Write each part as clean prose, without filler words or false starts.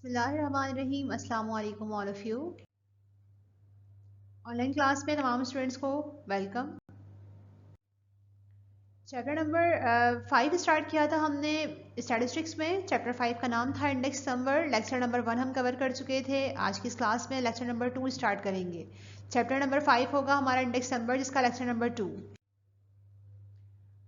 बिस्मिल्लाहिर्रहमानिर्रहीम। अस्सलाम वालेकुम all of you. Online class में तमाम स्टूडेंट्स को वेलकम। चैप्टर नंबर 5 स्टार्ट किया था हमने स्टैटिस्टिक्स में। चैप्टर 5 का नाम था इंडेक्स नंबर। लेक्चर नंबर 1 हम कवर कर चुके थे। आज की इस क्लास में लेक्चर नंबर 2 स्टार्ट करेंगे। चैप्टर नंबर 5 होगा हमारा इंडेक्स नंबर, जिसका लेक्चर नंबर 2।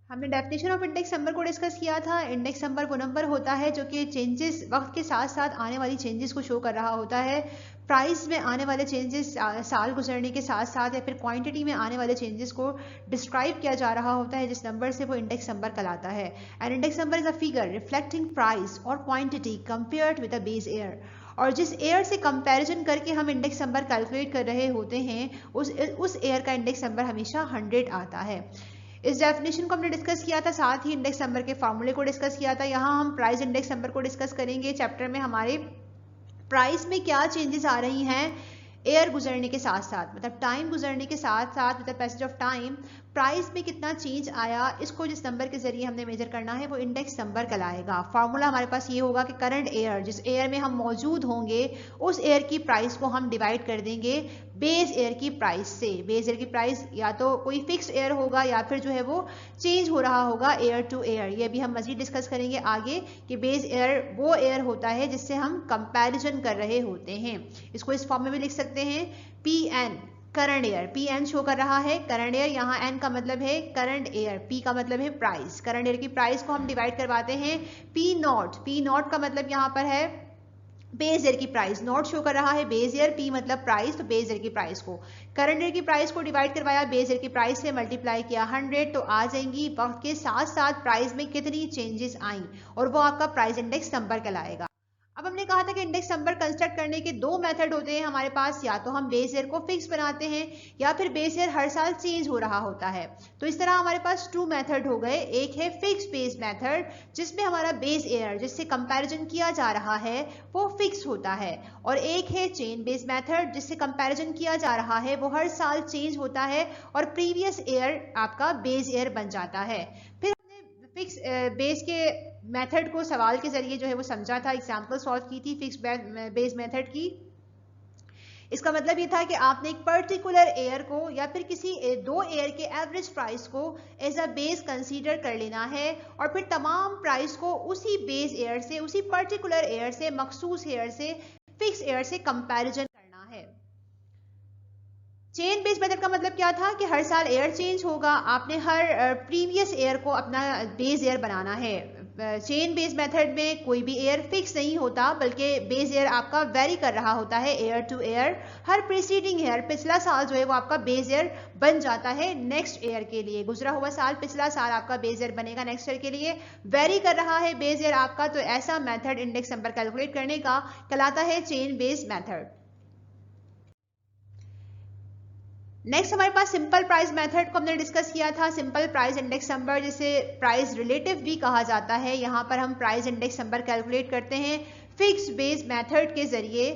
हमने डेफिनेशन ऑफ इंडेक्स नंबर को डिस्कस किया था। इंडेक्स नंबर वो नंबर होता है जो कि चेंजेस, वक्त के साथ साथ आने वाली चेंजेस को शो कर रहा होता है। प्राइस में आने वाले चेंजेस साल गुजरने के साथ साथ, या फिर क्वांटिटी में आने वाले चेंजेस को डिस्क्राइब किया जा रहा होता है, जिस नंबर से वो इंडेक्स नंबर कहलाता है। And index number is a figure reflecting price और quantity compared with a base year. और जिस एयर से कंपैरिजन करके हम इंडेक्स नंबर कैलकुलेट कर रहे होते हैं, उस एयर का इंडेक्स नंबर हमेशा 100 आता है। इस डेफिनेशन को हमने डिस्कस किया था, साथ ही इंडेक्स नंबर के फॉर्मूले को डिस्कस किया था। यहाँ हम प्राइस इंडेक्स नंबर को डिस्कस करेंगे। चैप्टर में हमारे प्राइस में क्या चेंजेस आ रही हैं एयर गुजरने के साथ साथ, मतलब टाइम गुजरने के साथ साथ, मतलब पैसेज ऑफ टाइम, प्राइस में कितना चेंज आया, इसको जिस नंबर के जरिए हमने मेजर करना है वो इंडेक्स नंबर कहलाएगा। फार्मूला हमारे पास ये होगा कि करंट एयर, जिस एयर में हम मौजूद होंगे, उस एयर की प्राइस को हम डिवाइड कर देंगे बेस एयर की प्राइस से। बेस एयर की प्राइस या तो कोई फिक्स एयर होगा या फिर जो है वो चेंज हो रहा होगा एयर टू एयर। ये भी हम मजीद डिस्कस करेंगे आगे कि बेस एयर वो एयर होता है जिससे हम कंपैरिजन कर रहे होते हैं। इसको इस फॉर्म में भी लिख सकते हैं, P N current year. P N show कर रहा है करंट एयर, यहाँ एन का मतलब है करंट एयर, पी का मतलब है प्राइस। करंट एयर की प्राइस को हम डिवाइड करवाते हैं पी नॉट। पी नॉट का मतलब यहाँ पर है बेस ईयर की प्राइस। नॉट शो कर रहा है बेस ईयर, पी मतलब प्राइस, तो बेस ईयर की प्राइस को, करंट ईयर की प्राइस को डिवाइड करवाया बेस ईयर की प्राइस से, मल्टीप्लाई किया 100, तो आ जाएंगी वक्त के साथ साथ प्राइस में कितनी चेंजेस आई, और वो आपका प्राइस इंडेक्स नंबर कहलाएगा। अब हमने कहा था कि इंडेक्स नंबर कंस्ट्रक्ट करने के दो मेथड होते हैं हमारे पास, या तो हम बेस ईयर को फिक्स बनाते हैं या फिर बेस ईयर हर साल चेंज हो रहा होता है। तो इस तरह हमारे पास 2 मेथड हो गए। एक है फिक्स बेस मेथड, जिसमें हमारा बेस ईयर जिससे कंपैरिजन किया जा रहा है वो फिक्स होता है, और एक है चेन बेस मेथड, जिससे कंपैरिजन किया जा रहा है वो हर साल चेंज होता है और प्रीवियस ईयर आपका बेस ईयर बन जाता है। फिर फिक्स बेस के मेथड को सवाल के जरिए जो है वो समझा था, एग्जांपल सॉल्व की थी फिक्स बेस मेथड की। इसका मतलब ये था कि आपने एक पर्टिकुलर एयर को या फिर किसी दो एयर के एवरेज प्राइस को एज अ बेस कंसीडर कर लेना है, और फिर तमाम प्राइस को उसी बेस एयर से, उसी पर्टिकुलर एयर से, मखसूस एयर से, फिक्स एयर से कंपैरिजन करना है। चेन बेस्ड मेथड का मतलब क्या था कि हर साल एयर चेंज होगा, आपने हर प्रीवियस एयर को अपना बेस एयर बनाना है। चेन बेस्ड मेथड में कोई भी एयर फिक्स नहीं होता, बल्कि बेस एयर आपका वेरी कर रहा होता है एयर टू एयर। हर प्रीसीडिंग ईयर, पिछला साल जो है वो आपका बेस एयर बन जाता है नेक्स्ट ईयर के लिए। गुजरा हुआ साल पिछला साल आपका बेस एयर बनेगा नेक्स्ट ईयर के लिए। वेरी कर रहा है बेस एयर आपका, तो ऐसा मेथड इंडेक्स नंबर कैलकुलेट करने का कहलाता है चेन बेस्ड मेथड। नेक्स्ट हमारे पास सिंपल प्राइस मेथड को हमने डिस्कस किया था। सिंपल प्राइस इंडेक्स नंबर, जिसे प्राइस रिलेटिव भी कहा जाता है, यहाँ पर हम प्राइस इंडेक्स नंबर कैलकुलेट करते हैं फिक्स बेस मेथड के जरिए।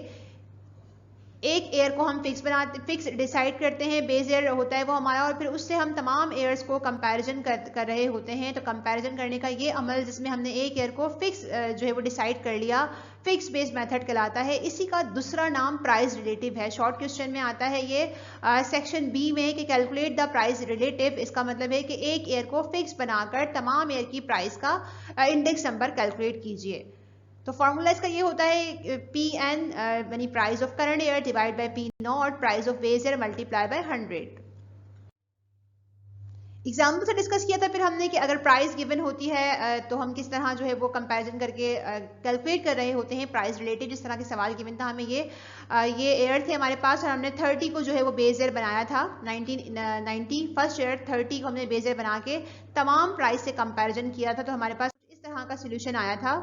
एक एयर को हम फिक्स डिसाइड करते हैं, बेस एयर होता है वो हमारा, और फिर उससे हम तमाम एयर्स को कंपैरिजन कर रहे होते हैं। तो कंपैरिजन करने का ये अमल, जिसमें हमने एक एयर को फिक्स जो है वो डिसाइड कर लिया, फिक्स बेस मेथड कहलाता है। इसी का दूसरा नाम प्राइस रिलेटिव है। शॉर्ट क्वेश्चन में आता है ये सेक्शन बी में कि कैलकुलेट द प्राइस रिलेटिव। इसका मतलब है कि एक एयर को फिक्स बनाकर तमाम एयर की प्राइस का इंडेक्स नंबर कैलकुलेट कीजिए। तो फॉर्मूला इसका ये होता है पी एन यानी price of current year divide by P not price of base year multiply by 100। Example से डिस्कस किया था फिर हमने कि अगर प्राइस गिवन होती है तो हम किस तरह जो है वो कंपैरिजन करके कैलकुलेट कर रहे होते हैं प्राइस रिलेटिव। जिस तरह के सवाल गिवन था हमें, ये एयर थे हमारे पास, और हमने 30 को जो है वो बेस ईयर बनाया था। 1990 फर्स्ट ईयर 30 को हमने बेस ईयर बना के तमाम प्राइस से कंपैरिजन किया था। तो हमारे पास इस तरह का सोल्यूशन आया था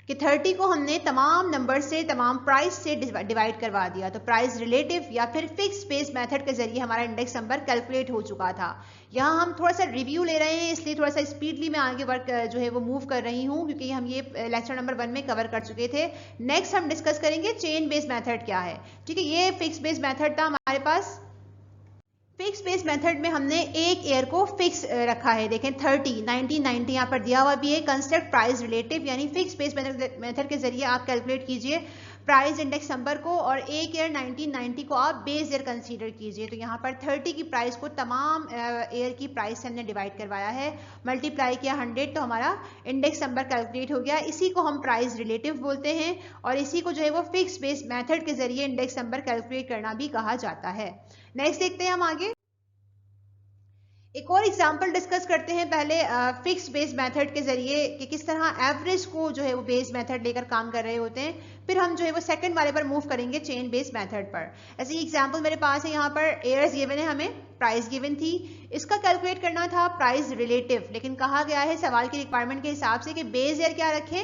कि 30 को हमने तमाम नंबर से, तमाम प्राइस से डिवाइड करवा दिया। तो प्राइस रिलेटिव या फिर फिक्स बेस मेथड के जरिए हमारा इंडेक्स नंबर कैलकुलेट हो चुका था। यहाँ हम थोड़ा सा रिव्यू ले रहे हैं, इसलिए थोड़ा सा स्पीडली मैं आगे वर्क जो है वो मूव कर रही हूँ, क्योंकि हम ये लेक्चर नंबर 1 में कवर कर चुके थे। नेक्स्ट हम डिस्कस करेंगे चेन बेस मेथड क्या है। ठीक है, ये फिक्स बेस मेथड था हमारे पास। फिक्स बेस मेथड में हमने एक ईयर को फिक्स रखा है, देखें 1990 यहाँ पर दिया हुआ भी है। कंस्ट्रक्ट प्राइस रिलेटिव, यानी फिक्स बेस मेथड के जरिए आप कैलकुलेट कीजिए प्राइस इंडेक्स नंबर को और एक ईयर 1990 को आप बेस ईयर कंसीडर कीजिए। तो यहाँ पर 30 की प्राइस को तमाम ईयर की प्राइस से हमने डिवाइड करवाया है, मल्टीप्लाई किया 100 तो हमारा इंडेक्स नंबर कैलकुलेट हो गया। इसी को हम प्राइस रिलेटिव बोलते हैं और इसी को जो है वो फिक्स बेस मेथड के जरिए इंडेक्स नंबर कैलकुलेट करना भी कहा जाता है। नेक्स्ट देखते हैं हम आगे, एक और एग्जांपल डिस्कस करते हैं पहले फिक्स बेस मेथड के जरिए कि किस तरह एवरेज को जो है वो बेस मेथड लेकर काम कर रहे होते हैं। फिर हम जो है वो सेकंड वाले पर मूव करेंगे, चेन बेस मेथड पर। ऐसे एग्जांपल मेरे पास है, यहाँ पर एयर्स गिवन है, हमें प्राइस गिवन थी, इसका कैलकुलेट करना था प्राइस रिलेटिव, लेकिन कहा गया है सवाल की रिक्वायरमेंट के हिसाब से कि बेस ईयर क्या रखें,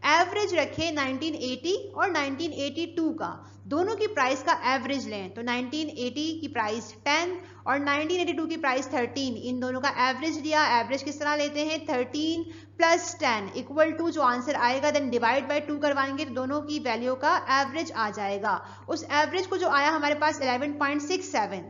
एवरेज रखें 1980 और 1982 का, दोनों की प्राइस का एवरेज लें। तो 1980 की प्राइस 10 और 1982 की प्राइस 13, इन दोनों का एवरेज लिया। एवरेज किस तरह लेते हैं, 13 प्लस 10 इक्वल टू जो आंसर आएगा देन डिवाइड बाय 2 करवाएंगे तो दोनों की वैल्यू का एवरेज आ जाएगा। उस एवरेज को जो आया हमारे पास 11.67,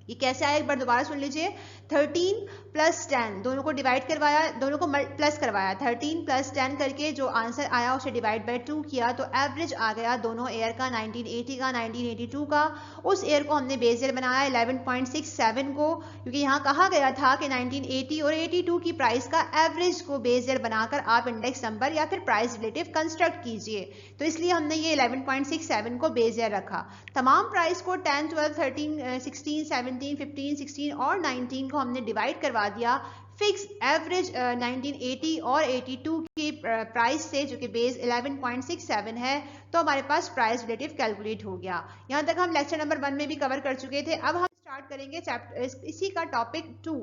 ये कैसे आया एक बार दोबारा सुन लीजिए, 13 प्लस 10 दोनों को डिवाइड करवाया, दोनों को प्लस करवाया, 13 प्लस 10 करके जो आंसर आया उसे डिवाइड बाय 2 किया तो एवरेज आ गया दोनों ईयर का, 1980 का 1982 का। उस ईयर को हमने बेस ईयर बनाया 11.67 को, क्योंकि यहाँ कहा गया था कि 1980 और 82 की प्राइस का एवरेज को बेस ईयर बनाकर आप इंडेक्स नंबर या फिर प्राइस रिलेटिव कंस्ट्रक्ट कीजिए, तो इसलिए हमने ये 11.67 को बेस ईयर रखा। तमाम प्राइस को 10, 12, 13, 16, 17, 15, 16 और 19 को हमने डिवाइड करवा दिया फिक्स एवरेज 1980 और 82 की प्राइस से, जो कि बेस 11.67 है, तो हमारे पास प्राइस रिलेटिव कैलकुलेट हो गया। यहाँ तक हम लेक्चर नंबर 1 में भी कवर कर चुके थे। अब हम स्टार्ट करेंगे चैप्टर इसी का टॉपिक 2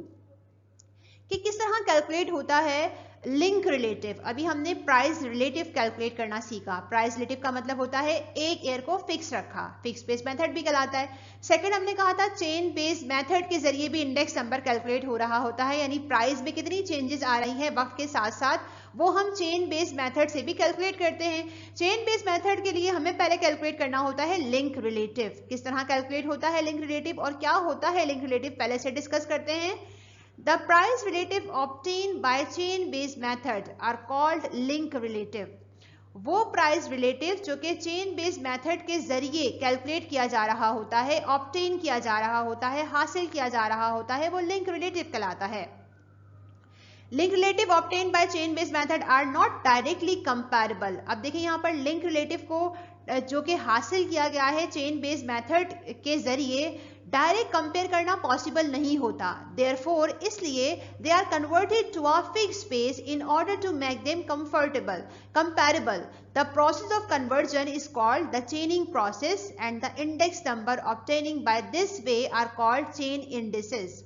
कि किस तरह कैलकुलेट होता है लिंक रिलेटिव। अभी हमने प्राइस रिलेटिव कैलकुलेट करना सीखा। प्राइस रिलेटिव का मतलब होता है एक ईयर को फिक्स रखा, फिक्स बेस मेथड भी कहलाता है। सेकंड हमने कहा था चेन बेस मेथड के जरिए भी इंडेक्स नंबर कैलकुलेट हो रहा होता है, यानी प्राइस में कितनी चेंजेस आ रही हैं वक्त के साथ साथ, वो हम चेन बेस मेथड से भी कैलकुलेट करते हैं। चेन बेस मेथड के लिए हमें पहले कैलकुलेट करना होता है लिंक रिलेटिव। किस तरह कैलकुलेट होता है लिंक रिलेटिव और क्या होता है लिंक रिलेटिव, पहले से डिस्कस करते हैं। The price relative obtained by chain-based method are called link relative. वो प्राइस रिलेटिव जो कि चेन बेस्ड मेथड के जरिए कैलकुलेट किया जा रहा होता है, ऑब्टेन किया जा रहा होता है, हासिल किया जा रहा होता है, वो लिंक रिलेटिव कहलाता है। Link relative obtained by chain based method are not directly comparable. अब देखिए यहाँ पर लिंक रिलेटिव को जो कि हासिल किया गया है चेन बेस्ड मेथड के जरिए, डायरेक्ट कंपेयर करना पॉसिबल नहीं होता। देयरफॉर इसलिए they are converted to a fixed base in order to make them comparable. The process of conversion is called the chaining process and the index number obtaining by this way are called chain indices.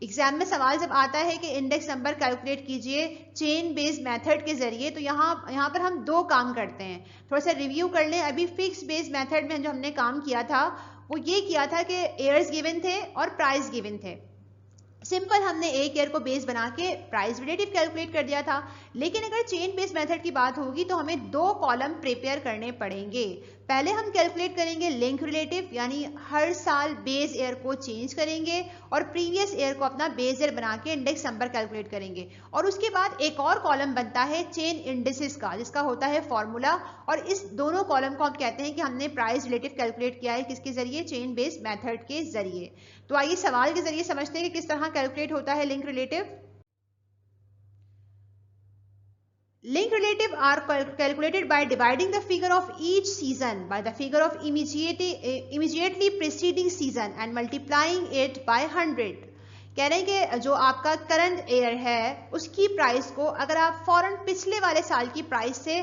Exam में सवाल जब आता है कि index number calculate कीजिए chain based method के जरिए, तो यहाँ पर हम दो काम करते हैं, थोड़ा सा रिव्यू कर लें। अभी फिक्स बेस्ड मेथड में जो हमने काम किया था वो ये किया था कि ईयर्स गिवन थे और प्राइस गिवन थे। सिंपल हमने एक ईयर को बेस बना के प्राइस रिलेटिव कैलकुलेट कर दिया था। लेकिन अगर चेन बेस मेथड की बात होगी तो हमें दो कॉलम प्रिपेयर करने पड़ेंगे। पहले हम कैलकुलेट करेंगे लिंक रिलेटिव, यानी हर साल बेस ईयर को चेंज करेंगे और प्रीवियस ईयर को अपना बेस ईयर बना के इंडेक्स नंबर कैलकुलेट करेंगे। और उसके बाद एक और कॉलम बनता है चेन इंडिसेस का, जिसका होता है फॉर्मूला। और इस दोनों कॉलम को हम कहते हैं कि हमने प्राइस रिलेटिव कैलकुलेट किया है किसके जरिए, चेन बेस मेथड के जरिए। तो आइए सवाल के जरिए समझते हैं कि किस तरह कैलकुलेट होता है link relative. Link relative are calculated by dividing the figure of each season by the figure of immediately preceding season and multiplying it by 100। कह रहे हैं कि जो आपका करंट ईयर है उसकी प्राइस को अगर आप फौरन पिछले वाले साल की प्राइस से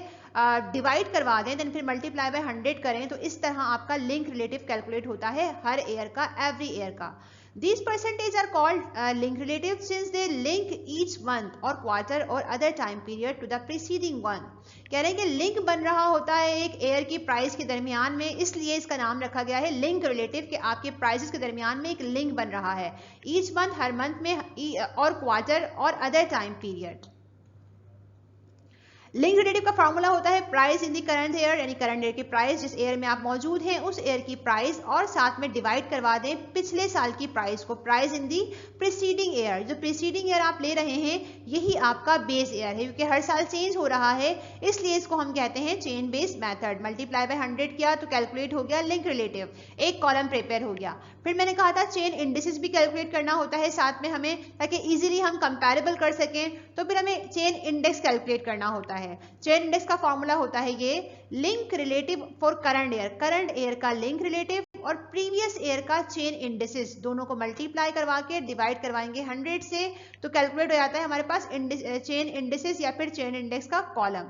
डिवाइड करवा दें देन फिर मल्टीप्लाई बाय 100 करें, तो इस तरह आपका लिंक रिलेटिव कैलकुलेट होता है हर ईयर का, एवरी ईयर का। These percentage are called link relative since they link each month or quarter or other time period to the preceding one। कह रहे हैं कि लिंक बन रहा होता है एक ईयर की प्राइस के दरमियान में, इसलिए इसका नाम रखा गया है लिंक रिलेटिव कि आपके प्राइसेस के दरमियान में एक लिंक बन रहा है, ईच मंथ हर मंथ में, और क्वार्टर और other time period. Link relative का फॉर्मूला होता है price in the current year, यानी करंट ईयर की प्राइस, जिस ईयर में आप मौजूद हैं उस ईयर की प्राइस, और साथ में डिवाइड करवा दें पिछले साल की प्राइस को, price in the preceding year. जो प्रीसीडिंग ईयर आप ले रहे हैं यही आपका बेस ईयर है, क्योंकि हर साल चेंज हो रहा है, इसलिए इसको हम कहते हैं chain based method. Multiply by 100 किया तो कैलकुलेट हो गया लिंक रिलेटिव, एक कॉलम प्रिपेयर हो गया। फिर मैंने कहा था चेन इंडिसेस भी कैलकुलेट करना होता है साथ में हमें, ताकि इजीली हम कंपैरेबल कर सकें, तो फिर हमें चेन इंडेक्स कैलकुलेट करना होता है। चेन इंडेक्स का फॉर्मूला होता है ये link relative for current year, current year का लिंक रिलेटिव और प्रीवियस ईयर का चेन इंडिसेस, दोनों को मल्टीप्लाई करवा के डिवाइड करवाएंगे 100 से, तो कैलकुलेट हो जाता है हमारे पास चेन इंडिसेस या फिर चेन इंडेक्स का कॉलम।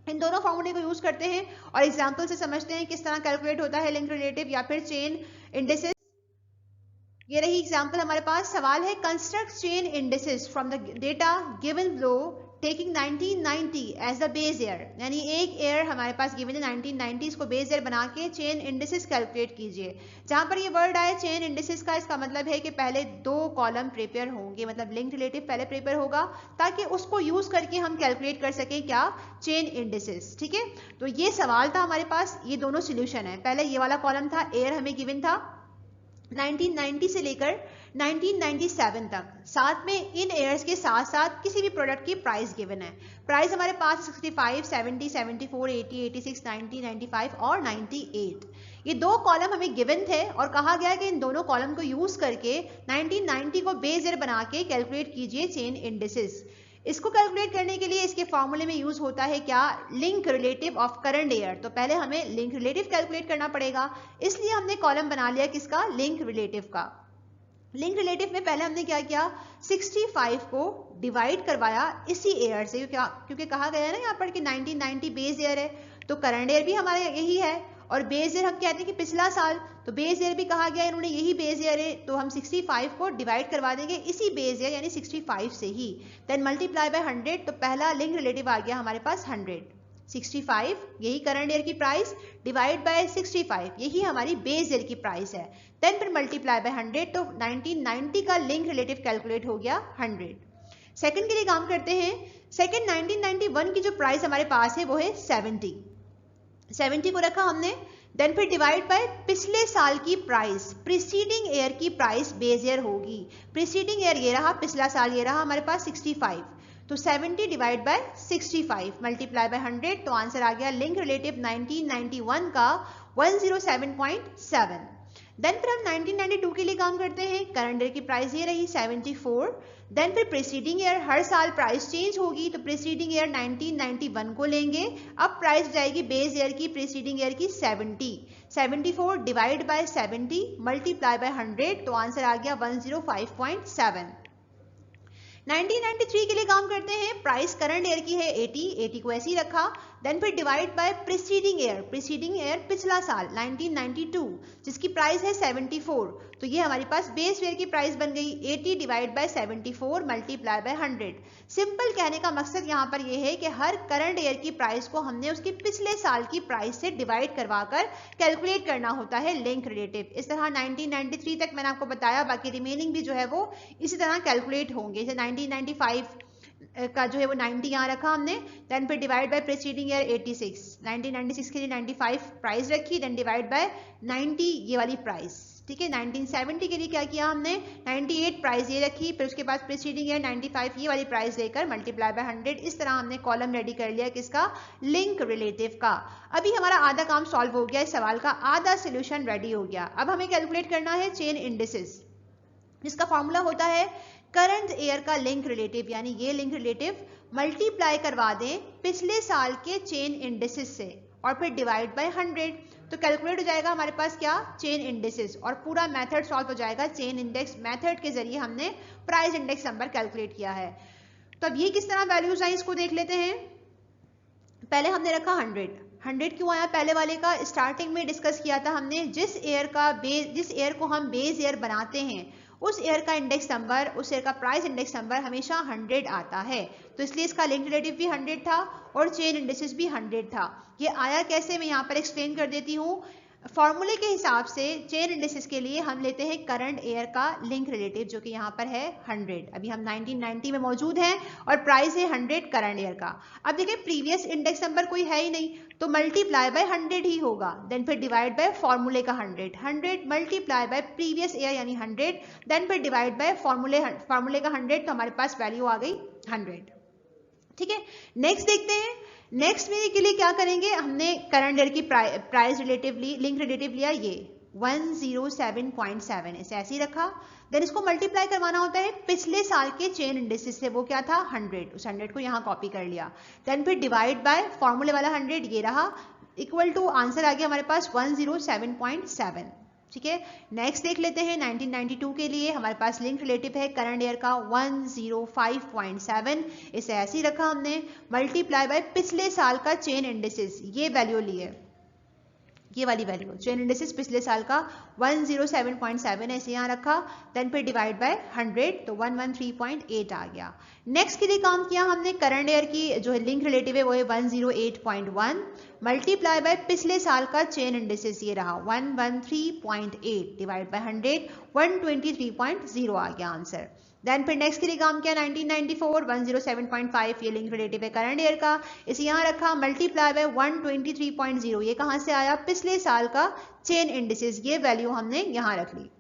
इन दोनों फॉर्मूले को यूज करते हैं और एग्जाम्पल से समझते हैं किस तरह कैलकुलेट होता है लिंक रिलेटिव या फिर चेन इंडिसेस। ये रही एग्जाम्पल हमारे पास। सवाल है construct chain indices from the data given below taking 1990 as the base year, यानी एक ईयर हमारे पास गिवन है 1990, इसको बेस ईयर बना के चेन इंडिसेस कैलकुलेट कीजिए। जहां पर ये वर्ड आए चेन इंडिसेस का, इसका मतलब है कि पहले 2 कॉलम प्रिपेयर होंगे, मतलब लिंक रिलेटिव पहले प्रिपेयर होगा ताकि उसको यूज करके हम कैलकुलेट कर सकें क्या, चेन इंडिसेस। ठीक है, तो ये सवाल था हमारे पास, ये दोनों सोल्यूशन है। पहले ये वाला कॉलम था, ईयर हमें गिवन था 1990 से लेकर 1997 तक, साथ में इन ईयर्स के साथ साथ किसी भी प्रोडक्ट की प्राइस गिवन है। प्राइस हमारे पास 65, 70, 74, 80, 86, 90, 95 और 98, ये 2 कॉलम हमें गिवन थे और कहा गया कि इन दोनों कॉलम को यूज करके 1990 को बेस ईयर बना के कैलकुलेट कीजिए चेन इंडिसेस। इसको कैलकुलेट करने के लिए इसके फॉर्मूले में यूज होता है क्या, link relative of current year. तो पहले हमें लिंक रिलेटिव कैलकुलेट करना पड़ेगा, इसलिए हमने कॉलम बना लिया किसका, लिंक रिलेटिव का। लिंक रिलेटिव में पहले हमने क्या किया, 65 को डिवाइड करवाया इसी ईयर से, क्योंकि कहा गया है ना यहाँ पर कि 1990 बेस ईयर है, तो करंट ईयर भी हमारा यही है और बेस ईयर हम कहते हैं कि पिछला साल, तो बेस ईयर भी कहा गया इन्होंने यही बेस ईयर है, तो हम 65 को डिवाइड करवा देंगे इसी बेस ईयर यानी 65 से ही, देन मल्टीप्लाई बाय 100, तो पहला लिंक रिलेटिव आ गया हमारे पास 100। 65 यही करंट ईयर की प्राइस डिवाइड बाय 65 यही हमारी बेस ईयर की प्राइस है, देन फिर मल्टीप्लाई बाय 100, तो 1990 का लिंक रिलेटिव कैलकुलेट हो गया 100। सेकंड के लिए काम करते हैं। सेकंड 1991 की जो प्राइस हमारे पास है वो है 70 को रखा हमने, देन फिर डिवाइड बाय पिछले साल की प्राइस, प्रीसीडिंग ईयर की प्राइस बेस ईयर होगी। प्रीसीडिंग ईयर ये रहा, पिछला साल ये रहा हमारे पास 65, तो 70 डिवाइड बाय 65 मल्टीप्लाई बाय 100, तो आंसर आ गया लिंक रिलेटिव 1991 का 107.7। देन फिर हम 1992 के लिए काम करते हैं। करंट ईयर की प्राइस ये रही 74, देन फिर प्रीसीडिंग ईयर, हर साल प्राइस चेंज होगी, तो प्रीसीडिंग ईयर 1991 को लेंगे, अब प्राइस जाएगी बेस ईयर की, प्रीसीडिंग ईयर की 70, 74 डिवाइड बाय 70 मल्टीप्लाई बाय 100, तो आंसर आ गया 105.7। 1993 के लिए काम करते हैं। प्राइस करंट ईयर की है 80 को ऐसे ही रखा, देन फिर डिवाइड बाय प्रीसीडिंग ईयर पिछला साल 1992 जिसकी प्राइस है 74, तो ये हमारी पास बेस ईयर की प्राइस बन गई 80 divide by 74 multiply by 100। Simple कहने का मकसद यहाँ पर ये है कि हर करंट ईयर की प्राइस को हमने उसकी पिछले साल की प्राइस से डिवाइड करवाकर कैलकुलेट करना होता है लिंक रिलेटिव। इस तरह 1993 तक मैंने आपको बताया, बाकी रिमेनिंग भी जो है वो इसी तरह कैलकुलेट होंगे। जैसे 1995 का जो है वो 90 यहाँ रखा हमने, देन फिर डिवाइड बाय प्रीसीडिंग ईयर 86, 1996 के लिए 95 प्राइस रखी, देन डिवाइड बाय 90 ये वाली प्राइस। ठीक है, 1970 के लिए क्या किया हमने, 98 प्राइस ये रखी, फिर उसके बाद प्रीसीडिंग ईयर 95 ये वाली प्राइस लेकर मल्टीप्लाई बाय 100। इस तरह हमने कॉलम रेडी कर लिया किसका, लिंक रिलेटिव का। अभी हमारा आधा काम सॉल्व हो गया, इस सवाल का आधा सोल्यूशन रेडी हो गया। अब हमें कैलकुलेट करना है चेन इंडिसेस, जिसका फॉर्मूला होता है करंट ईयर का लिंक रिलेटिव, यानी ये लिंक रिलेटिव मल्टीप्लाई करवा दें पिछले साल के चेन इंडिसेस से और फिर डिवाइड बाय 100, तो कैलकुलेट हो जाएगा हमारे पास क्या, चेन इंडिसेस, और पूरा मेथड सॉल्व हो जाएगा। चेन इंडेक्स मेथड के जरिए हमने प्राइस इंडेक्स नंबर कैलकुलेट किया है। तो अब ये किस तरह वैल्यूज आई इसको देख लेते हैं। पहले हमने रखा 100 क्यों आया, पहले वाले का स्टार्टिंग में डिस्कस किया था हमने, जिस ईयर को हम बेस ईयर बनाते हैं उस ईयर का इंडेक्स नंबर, उस ईयर का प्राइस इंडेक्स नंबर हमेशा 100 आता है, तो इसलिए इसका लिंक रिलेटिव भी 100 था और चेन इंडिसेस भी 100 था। ये आया कैसे, मैं यहाँ पर एक्सप्लेन कर देती हूँ। फॉर्मूले के हिसाब से चेन इंडिसेस के लिए हम लेते हैं करंट ईयर का लिंक रिलेटिव, जो कि यहाँ पर है 100। अभी हम 1990 में मौजूद हैं और प्राइस है 100 करंट ईयर का। अब देखिए प्रीवियस इंडेक्स नंबर कोई है ही नहीं, तो मल्टीप्लाई बाय 100 ही होगा, देन फिर डिवाइड बाय फॉर्मूले का 100 मल्टीप्लाई बाय प्रीवियस ईयर यानी 100, देन फिर डिवाइड बाय फॉर्मूले का 100, तो हमारे पास वैल्यू आ गई 100। ठीक है, नेक्स्ट देखते हैं। नेक्स्ट में के लिए क्या करेंगे, हमने करंट ईयर की प्राइस रिलेटिव ली, लिंक रिलेटिव लिया, ये 107.7 इसे ऐसे ही रखा। देन इसको मल्टीप्लाई करवाना होता है पिछले साल के चेन इंडिसेस से, वो क्या था 100, उस 100 को यहाँ कॉपी कर लिया। देन फिर डिवाइड बाय फॉर्मूले वाला 100, ये रहा, इक्वल टू आंसर आ गया हमारे पास 107.7। ठीक है, नेक्स्ट देख लेते हैं 1992 के लिए हमारे पास लिंक रिलेटिव है करंट ईयर का 105.7, इसे ऐसे ही रखा हमने, मल्टीप्लाई बाय पिछले साल का चेन इंडिसेस, ये वैल्यू ली है, ये वाली वैल्यू चेन इंडिसेस पिछले साल का 107.7 ऐसे यहाँ रखा, देन फिर डिवाइड बाय 100, तो 113.8 आ गया। नेक्स्ट के लिए काम किया हमने, करंट ईयर की जो है लिंक रिलेटिव है वो है 108.1, मल्टीप्लाई बाय पिछले साल का चेन इंडिसेस, ये रहा 113.8 डिवाइड बाय 100, 123.0 आ गया आंसर। देन फिर नेक्स्ट के लिए काम किया 1994, 107.5 ये लिंक रिलेटिव है करंट ईयर का, इसे यहाँ रखा, मल्टीप्लाई बाय 123.0, ये कहाँ से आया, पिछले साल का चेन इंडिसेस, ये वैल्यू हमने यहाँ रख ली।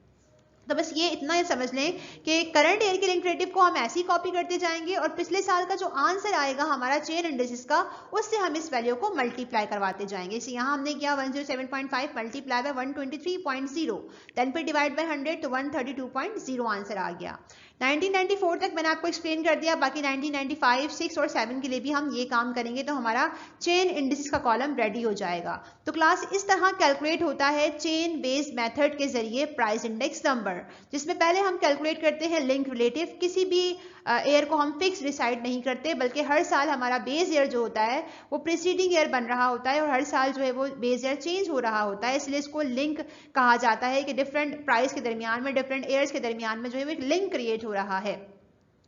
तो बस ये इतना समझ लें कि करंट ईयर के लिंक रिलेटिव को हम ऐसे ही कॉपी करते जाएंगे और पिछले साल का जो आंसर आएगा हमारा चेन इंडिसेस का, उससे हम इस वैल्यू को मल्टीप्लाई करवाते जाएंगे। इसे यहाँ हमने किया 107.5 मल्टीप्लाई बाय 123.0, देन फिर डिवाइड बाय 100, तो 132.0 आंसर आ गया। 1994 तक मैंने आपको एक्सप्लेन कर दिया, बाकी 1995, 6 और 7 के लिए भी हम ये काम करेंगे तो हमारा चेन इंडिसेस का कॉलम रेडी हो जाएगा। तो क्लास इस तरह कैलकुलेट होता है चेन बेस्ड मेथड के जरिए प्राइस इंडेक्स नंबर, जिसमें पहले हम कैलकुलेट करते हैं लिंक रिलेटिव। किसी भी ईयर को हम फिक्स डिसाइड नहीं करते, बल्कि हर साल हमारा बेस ईयर जो होता है वो प्रीसीडिंग ईयर बन रहा होता है और हर साल जो है वो बेस ईयर चेंज हो रहा होता है, इसलिए इसको लिंक कहा जाता है कि डिफरेंट प्राइस के दरमियान में, डिफरेंट ईयर्स के दरमियान में जो है एक लिंक क्रिएट हो रहा है।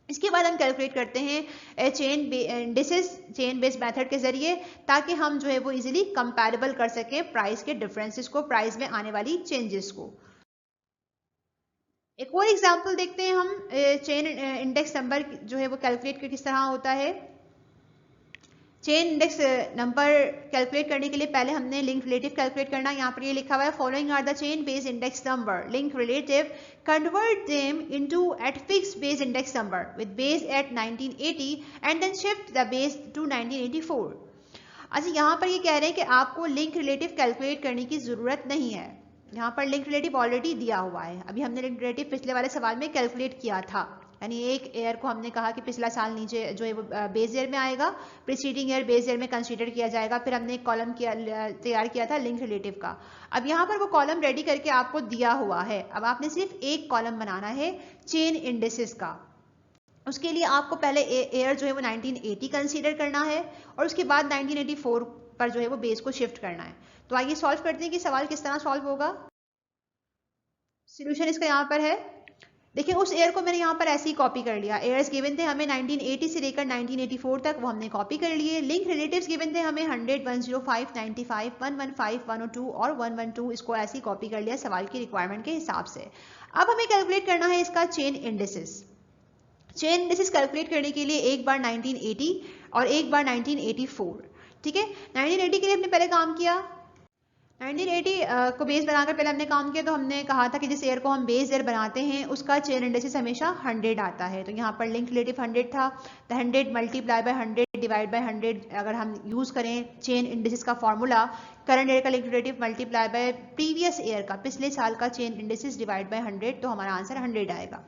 इसके बाद हम कैलकुलेट करते हैं chain indices chain based method के जरिए, ताकि हम जो है वो इजीली कंपैरेबल कर सकें प्राइस के डिफरेंसेस को, प्राइस में आने वाली चेंजेस को। एक और एग्जांपल देखते हैं हम, चेन इंडेक्स नंबर जो है वो कैलकुलेट किस तरह होता है। चेन इंडेक्स नंबर कैलकुलेट करने के लिए पहले हमने लिंक रिलेटिव कैलकुलेट करना, यहाँ पर ये लिखा हुआ है, following are the chain base index number, link relative, convert them into at fix base index number with base at 1980 and then shift the base to 1984। अच्छा, यहाँ पर ये कह रहे हैं कि आपको लिंक रिलेटिव कैलकुलेट करने की जरूरत नहीं है, यहाँ पर लिंक रिलेटिव ऑलरेडी दिया हुआ है। अभी हमने लिंक रिलेटिव पिछले वाले सवाल में कैलकुलेट किया था, यानी एक ईयर को हमने कहा कि पिछला साल नीचे जो है वो बेस ईयर में आएगा, प्रीसीडिंग ईयर बेस ईयर में कंसीडर किया जाएगा, फिर हमने एक कॉलम तैयार किया था लिंक रिलेटिव का। अब यहाँ पर वो कॉलम रेडी करके आपको दिया हुआ है, अब आपने सिर्फ एक कॉलम बनाना है चेन इंडिसेस का। उसके लिए आपको पहले ईयर जो है वो 1980 कंसीडर करना है और उसके बाद 1984 पर जो है वो बेस को शिफ्ट करना है। तो आइए सॉल्व करते हैं कि सवाल किस तरह सॉल्व होगा। सॉल्यूशन इसका यहाँ पर है, देखिए उस ईयर को मैंने यहाँ पर ऐसे ही कॉपी कर लिया। एयर्स गिवन थे हमें 1980 से लेकर 1984 तक, वो हमने कॉपी कर लिए। लिंक रिलेटिव्स गिवन थे हमें 100, 105, 95, 115, 102 और 112, इसको ऐसे ही कॉपी कर लिया सवाल की रिक्वायरमेंट के हिसाब से। अब हमें कैलकुलेट करना है इसका chain indices. Chain indices calculate करने के लिए एक बार 1980 और एक बार 1984। ठीक है, 1980 के लिए हमने पहले काम किया, 1980 को बेस बनाकर पहले हमने काम किया, तो हमने कहा था कि जिस ईयर को हम बेस ईयर बनाते हैं उसका चेन इंडिसेस हमेशा 100 आता है। तो यहाँ पर लिंक रिलेटिव 100 था, तो 100 मल्टीप्लाई बाय 100 डिवाइड बाय 100 अगर हम यूज़ करें चेन इंडिसेस का फॉर्मूला, करंट ईयर का link relative multiply by previous year का, पिछले साल का चेन इंडिसेस डिवाइड बाय 100, तो हमारा आंसर 100 आएगा,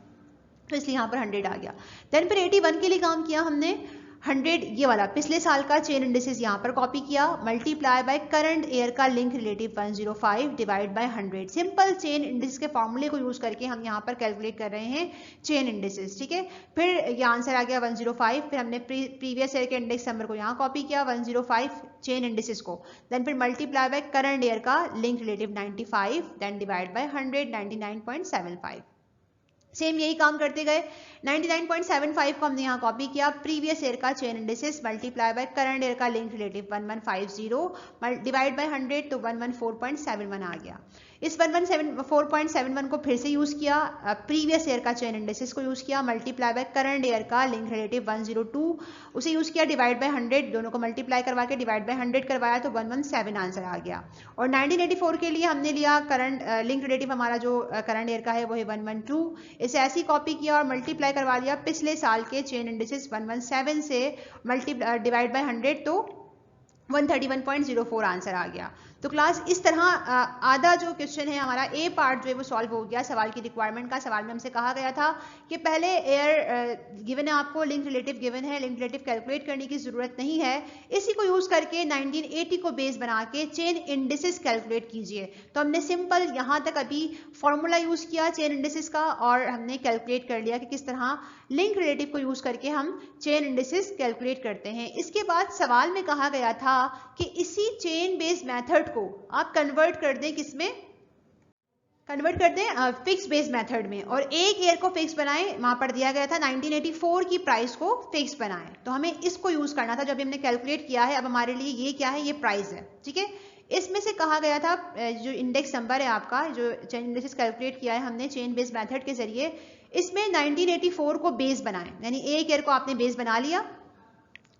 तो इसलिए यहाँ पर 100 आ गया। देन फिर 81 के लिए काम किया हमने, 100 ये वाला पिछले साल का चेन इंडिसेस यहाँ पर कॉपी किया, मल्टीप्लाई बाय करंट ईयर का link relative 105 divide by 100। Simple chain indices के फॉर्मूले को यूज करके हम यहाँ पर कैलकुलेट कर रहे हैं चेन इंडिसेस। ठीक है, फिर ये आंसर आ गया 105, फिर हमने प्रीवियस ईयर के इंडेक्स नंबर को यहाँ कॉपी किया 105 चेन इंडिसेस को, देन फिर मल्टीप्लाई बाय करंट ईयर का link relative 95, then divide by 100 99.75। Same यही काम करते गए। 99.75 को हमने यहाँ कॉपी किया, प्रीवियस ईयर का chain indices multiply by current year का लिंक रिलेटिव 1150 डिवाइड बाय 100 तो 114.71 आ गया। इस 114.71 को फिर से यूज किया, प्रीवियस ईयर का चेन इंडिसेस को यूज किया, मल्टीप्लाई बाय करंट ईयर का लिंक रिलेटिव 102 उसे यूज किया, डिवाइड बाय 100 दोनों को मल्टीप्लाई करवा के डिवाइड बाय 100 करवाया तो 117 आंसर आ गया। और 1984 के लिए हमने लिया करंट लिंक रिलेटिव, हमारा जो करंट ईयर का है वो है 112, इसे ऐसी कॉपी किया और मल्टीप्लाई करवा लिया पिछले साल के चेन इंडिसेस 117 से डिवाइड बाय 100 तो 131.04 आंसर आ गया। तो क्लास इस तरह आधा जो क्वेश्चन है हमारा ए पार्ट जो है वो सॉल्व हो गया सवाल की रिक्वायरमेंट का। सवाल में हमसे कहा गया था कि पहले एयर गिवन है आपको, लिंक रिलेटिव गिवन है, लिंक रिलेटिव कैलकुलेट करने की जरूरत नहीं है, इसी को यूज करके 1980 को बेस बना के चेन इंडिसेस कैलकुलेट कीजिए। तो हमने सिंपल यहाँ तक अभी फॉर्मूला यूज किया चेन इंडिसेस का और हमने कैलकुलेट कर लिया कि किस तरह लिंक रिलेटिव को यूज करके हम चेन इंडिसेस कैलकुलेट करते हैं। इसके बाद सवाल में कहा गया था कि इसी चेन बेस्ड मेथड को आप कन्वर्ट कर दें, किसमें कन्वर्ट कर दें, फिक्स बेस्ड मेथड में, और एक ईयर को फिक्स बनाएं। वहां पर दिया गया था 1984 की प्राइस को फिक्स बनाएं, तो हमें इसको यूज करना था। जब हमने कैलकुलेट किया है, अब हमारे लिए ये क्या है, ये प्राइस है, ठीक है। इसमें से कहा गया था जो इंडेक्स नंबर है आपका, जो चेन इंडेक्स कैलकुलेट किया है हमने चेन बेस्ड मेथड के जरिए, इसमें 1984 को बेस बनाएं, यानी एक ईयर को आपने बेस बना लिया।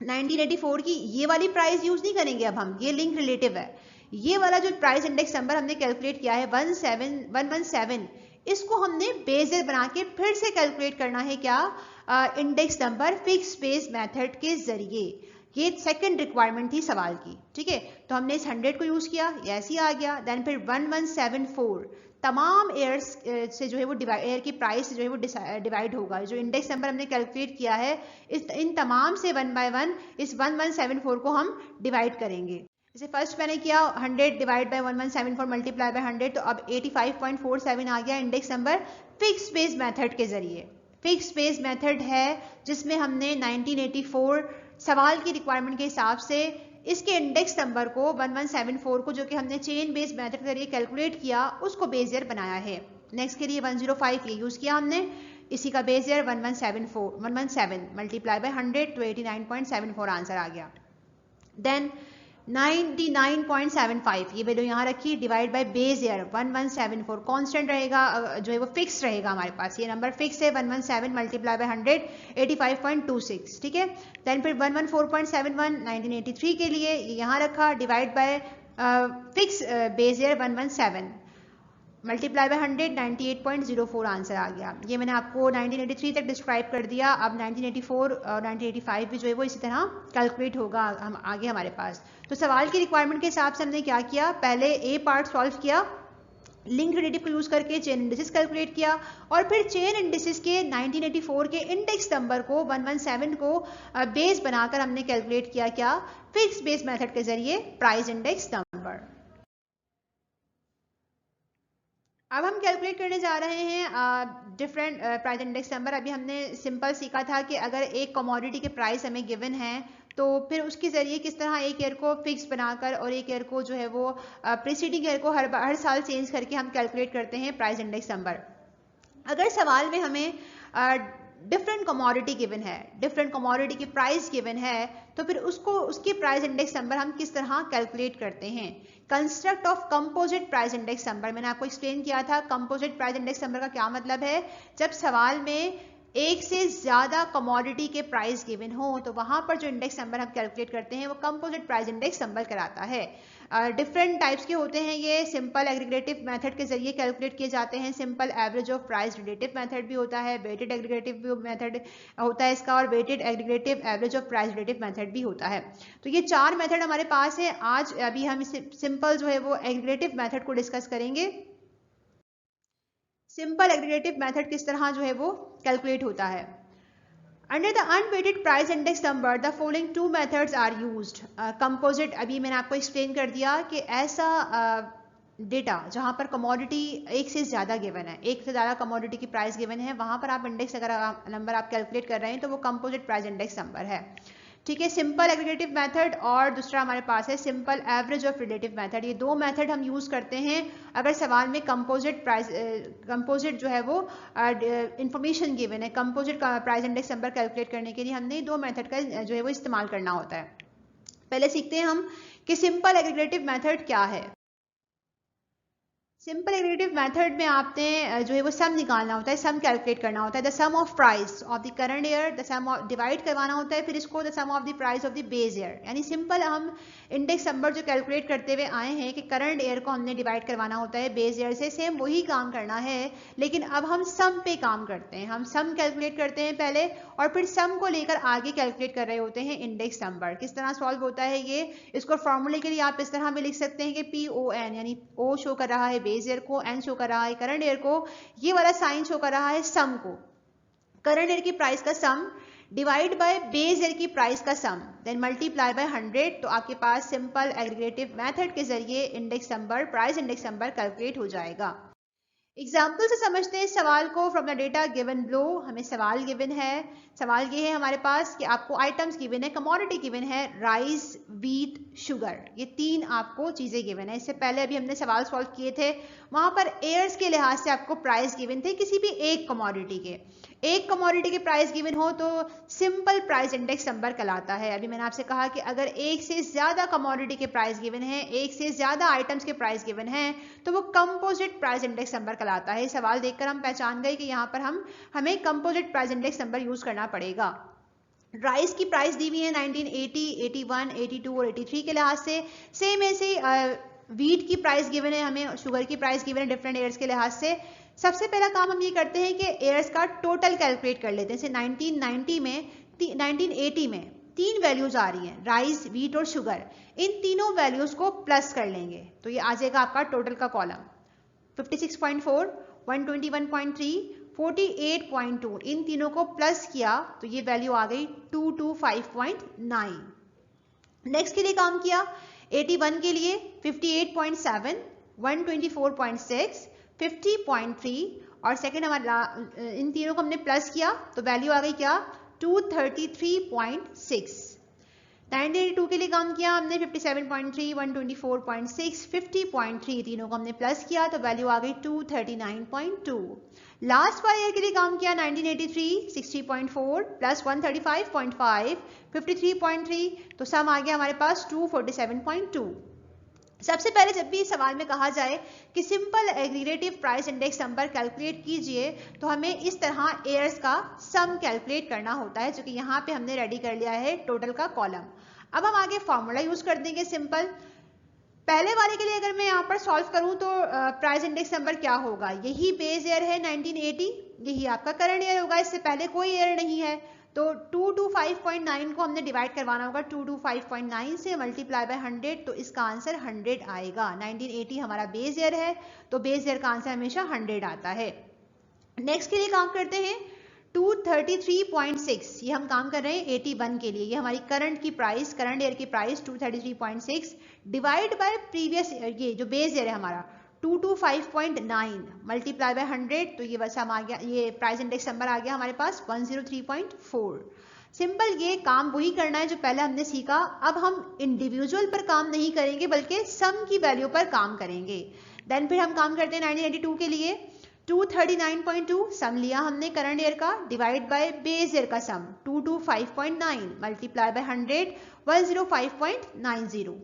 1984 की ये वाली प्राइस यूज नहीं करेंगे अब हम, ये लिंक रिलेटिव है। ये वाला जो प्राइस इंडेक्स नंबर हमने कैलकुलेट किया है 117, इसको हमने बेस ईयर बना के फिर से कैलकुलेट करना है क्या, index number fix base method के जरिए। ये सेकंड रिक्वायरमेंट थी सवाल की, ठीक है। तो हमने इस 100 को यूज किया, ये ऐसे ही आ गया। देन फिर 1174 तमाम एयर्स से जो है वो एयर की प्राइस जो है वो डिवाइड होगा। जो इंडेक्स नंबर हमने कैलकुलेट किया है इन तमाम से 1 बाय 1 इस 1174 को हम डिवाइड करेंगे। जैसे फर्स्ट मैंने किया 100 डिवाइड बाय 1174 मल्टीप्लाई बाय 100, तो अब 85.47 आ गया index number fix base method के जरिए। फिक्स बेस मेथड है जिसमें हमने 1984 सवाल की रिक्वायरमेंट के हिसाब से इसके इंडेक्स नंबर को 1174 को, जो कि हमने चेन बेस मेथड के जरिए कैलकुलेट किया, उसको बेस ईयर बनाया है। नेक्स्ट के लिए 105 ये यूज किया हमने, इसी का बेस ईयर 117 मल्टीप्लाई बाय 100 तो 89.74 आंसर आ गया। देन 99.75 ये वैल्यू यहाँ रखी, divide by base year 1174 constant रहेगा, जो है वो फिक्स रहेगा हमारे पास, ये नंबर फिक्स है 117 मल्टीप्लाई बाय 100 85.26, ठीक है। देन फिर 114.71 1983 के लिए ये यहाँ रखा, divide by fix base year 117 multiply by 100 98.04 answer आ गया। ये मैंने आपको 1983 तक डिस्क्राइब कर दिया। अब 1984 और 1985 भी जो है वो इसी तरह कैलकुलेट होगा हम आगे हमारे पास। तो सवाल की रिक्वायरमेंट के हिसाब से हमने क्या किया, पहले ए पार्ट सॉल्व किया, लिंक रिलेटिव को यूज करके चेन इंडिसेस कैलकुलेट किया, और फिर चेन इंडिसेस के 1984 के इंडेक्स नंबर को 117 को बेस बनाकर हमने कैलकुलेट किया क्या, फिक्स बेस मेथड के जरिए प्राइस इंडेक्स नंबर। अब हम कैलकुलेट करने जा रहे हैं डिफरेंट प्राइस इंडेक्स नंबर। अभी हमने सिंपल सीखा था कि अगर एक कमोडिटी के प्राइस हमें गिवन है तो फिर उसके जरिए किस तरह एक ईयर को फिक्स बनाकर और एक ईयर को जो है वो प्रीसीडिंग ईयर को हर साल चेंज करके हम कैलकुलेट करते हैं प्राइस इंडेक्स नंबर। अगर सवाल में हमें डिफरेंट कमोडिटी गिवन है, डिफरेंट कमोडिटी की प्राइस गिवन है, तो फिर उसकी प्राइस इंडेक्स नंबर हम किस तरह कैलकुलेट करते हैं। Construct of composite price index number मैंने आपको एक्सप्लेन किया था। कंपोजिट प्राइस इंडेक्स नंबर का क्या मतलब है, जब सवाल में एक से ज्यादा कमोडिटी के प्राइस गिवन हो तो वहां पर जो इंडेक्स नंबर हम कैलकुलेट करते हैं वो कंपोजिट प्राइस इंडेक्स नंबर कहलाता है। डिफरेंट टाइप्स के होते हैं ये, सिंपल एग्रीगेटिव मेथड के जरिए कैलकुलेट किए जाते हैं, simple average of price relative method भी होता है, वेटेड एग्रीगेटिव मेथड होता है इसका, और weighted aggregative average of price relative method भी होता है। तो ये चार मेथड हमारे पास है। आज अभी हम सिंपल जो है वो एग्रीगेटिव मेथड को डिस्कस करेंगे। सिंपल एग्रीगेटिव मेथड किस तरह जो है वो कैलकुलेट होता है। Under the unweighted price index number the following two methods are used. Composite अभी मैंने आपको एक्सप्लेन कर दिया कि ऐसा डेटा जहां पर कमोडिटी एक से ज्यादा गिवन है, एक से ज्यादा कमोडिटी की प्राइस गिवन है, वहां पर आप इंडेक्स अगर नंबर आप कैलकुलेट कर रहे हैं तो वो कंपोजिट प्राइस इंडेक्स नंबर है। ठीक है, सिंपल एग्रीगेटिव मेथड और दूसरा हमारे पास है simple average of relative method. ये दो मेथड हम यूज करते हैं अगर सवाल में कंपोजिट प्राइस कंपोजिट जो है वो इंफॉर्मेशन गिवन है, composite price index number calculate करने के लिए हमने दो मेथड का जो है वो इस्तेमाल करना होता है। पहले सीखते हैं हम कि सिंपल एग्रीगेटिव मेथड क्या है। सिंपल एग्रीगेटिव मेथड में आपने जो है वो सम निकालना होता है, सम कैलकुलेट करना होता है। The sum of price of the current year, the sum of divide करवाना होता है, फिर इसको the sum of the price of the base year. यानी सिंपल हम इंडेक्स नंबर जो कैलकुलेट करते हुए आए हैं कि करंट ईयर को हमने डिवाइड करवाना होता है बेस ईयर से, सेम वही काम करना है, लेकिन अब हम सम पे काम करते हैं। हम सम कैलकुलेट करते हैं पहले और फिर सम को लेकर आगे कैलकुलेट कर रहे होते हैं इंडेक्स नंबर। किस तरह सॉल्व होता है ये, इसको फॉर्मूले के लिए आप इस तरह भी लिख सकते हैं कि PON, यानी O शो कर रहा है बेस ईयर को, N शो कर रहा है करंट ईयर को, ये वाला साइन शो कर रहा है सम को, करंट ईयर की प्राइस का सम डिवाइड बाय बेस ईयर की प्राइस का सम, देन मल्टीप्लाई बाय 100। तो आपके पास सिंपल एग्रीगेटिव मेथड के जरिए index number, price index number calculate हो जाएगा। एग्जाम्पल से समझते हैं सवाल को। From the data given below, हमें सवाल गिवन है, सवाल ये है हमारे पास कि आपको आइटम्स गिवन है, कमोडिटी गिवन है, राइस, व्हीट, शुगर, ये तीन आपको चीजें गिवन है। इससे पहले अभी हमने सवाल सॉल्व किए थे, वहां पर एयर्स के लिहाज से आपको प्राइस गिवन थे किसी भी एक कमोडिटी के। एक कमोडिटी के प्राइस गिवन हो तो सिंपल प्राइस इंडेक्स नंबर कहलाता है। अभी मैंने आपसे कहा कि अगर एक से ज्यादा कमोडिटी के प्राइस गिवन है, एक से ज्यादा आइटम्स के प्राइस गिवन है, तो वो कंपोजिट प्राइस इंडेक्स नंबर कहलाता है। सवाल देखकर हम पहचान गए कि यहाँ पर हमें composite price index number use करना पड़ेगा। राइस की प्राइस दी हुई है 1980, 81, 82 और 83 के लिहाज से। सेम ऐसे व्हीट की प्राइस गिवन है हमें, शुगर की प्राइस गिवन है डिफरेंट ईयर्स के लिहाज से। सबसे पहला काम हम ये करते हैं कि ईयर्स का टोटल कैलकुलेट कर लेते हैं। जैसे 1980 में तीन वैल्यूज आ रही हैं, राइस, व्हीट और शुगर, इन तीनों वैल्यूज को प्लस कर लेंगे तो ये आ जाएगा आपका टोटल का कॉलम। 56.4, 121.3, 48.2, इन तीनों को प्लस किया तो ये वैल्यू आ गई 225.9। नेक्स्ट के लिए काम किया 81 के लिए 58.7, 124.6, 50.3 और सेकेंड हमारा इन तीनों को हमने प्लस किया तो वैल्यू आ गई क्या 233.6। 1982 के लिए काम किया हमने 57.3, 124.6, 50.3, तीनों को हमने प्लस किया तो वैल्यू आ गई 239.2। लास्ट वाले ईयर के लिए काम किया 1983, 60.4 प्लस 135.5, 53.3, तो सम आ गया हमारे पास 247.2। सबसे पहले जब भी सवाल में कहा जाए कि simple aggregative price index number calculate कीजिए तो हमें इस तरह एयर्स का सम कैलकुलेट करना होता है, जो कि यहाँ पे हमने रेडी कर लिया है टोटल का कॉलम। अब हम आगे फॉर्मूला यूज कर देंगे सिंपल। पहले वाले के लिए अगर मैं यहाँ पर सॉल्व करूँ तो प्राइस इंडेक्स नंबर क्या होगा, यही बेस ईयर है 1980, यही आपका करंट ईयर होगा, इससे पहले कोई ईयर नहीं है। तो 225.9 को हमने डिवाइड करवाना होगा 225.9 से, मल्टीप्लाई बाय 100, तो इसका आंसर 100 आएगा। 1980 हमारा बेस ईयर है तो बेस ईयर का आंसर हमेशा 100 आता है। नेक्स्ट के लिए काम करते हैं 233.6, ये हम काम कर रहे हैं 81 के लिए, ये हमारी करंट ईयर की price 233.6 divide by previous year, ये जो बेस ईयर है हमारा 225.9 मल्टीप्लाई बाय 100, तो ये बस हम आ गया, ये प्राइस इंडेक्स नंबर आ गया हमारे पास 103.4। सिंपल ये काम वही करना है जो पहले हमने सीखा। अब हम इंडिविजुअल पर काम नहीं करेंगे बल्कि सम की वैल्यू पर काम करेंगे। देन फिर हम काम करते हैं 1982 के लिए 239.2 सम लिया हमने करंट ईयर का, डिवाइड बाय बेस ईयर का सम 225.9 मल्टीप्लाई बाय 100, 105.90।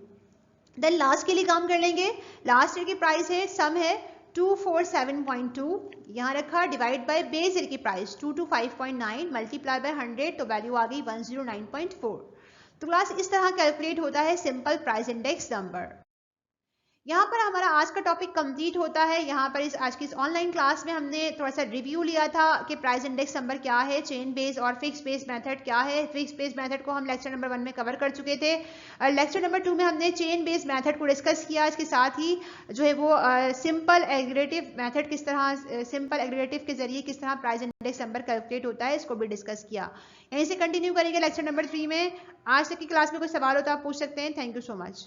देन लास्ट के लिए काम कर लेंगे। लास्ट ईयर की प्राइस है, सम है 247.2, यहाँ रखा, डिवाइड बाय बेस ईयर की प्राइस 225.9 मल्टीप्लाई बाय 100, तो वैल्यू आ गई 109.4। तो क्लास इस तरह कैलकुलेट होता है सिंपल प्राइस इंडेक्स नंबर। यहाँ पर हमारा आज का टॉपिक कंप्लीट होता है। यहाँ पर आज की इस ऑनलाइन क्लास में हमने थोड़ा सा रिव्यू लिया था कि प्राइस इंडेक्स नंबर क्या है, चेन बेस और फिक्स बेस मेथड क्या है। फिक्स बेस मेथड को हम लेक्चर नंबर 1 में कवर कर चुके थे। लेक्चर नंबर 2 में हमने चेन बेस मेथड को डिस्कस किया। इसके साथ ही जो है वो सिंपल एग्रीगेटिव मेथड किस तरह, सिंपल एग्रीगेटिव के जरिए किस तरह प्राइस इंडेक्स नंबर कैलकुलेट होता है, इसको भी डिस्कस किया। यहीं से कंटिन्यू करेंगे लेक्चर नंबर 3 में। आज तक की क्लास में कोई सवाल हो तो आप पूछ सकते हैं। Thank you so much.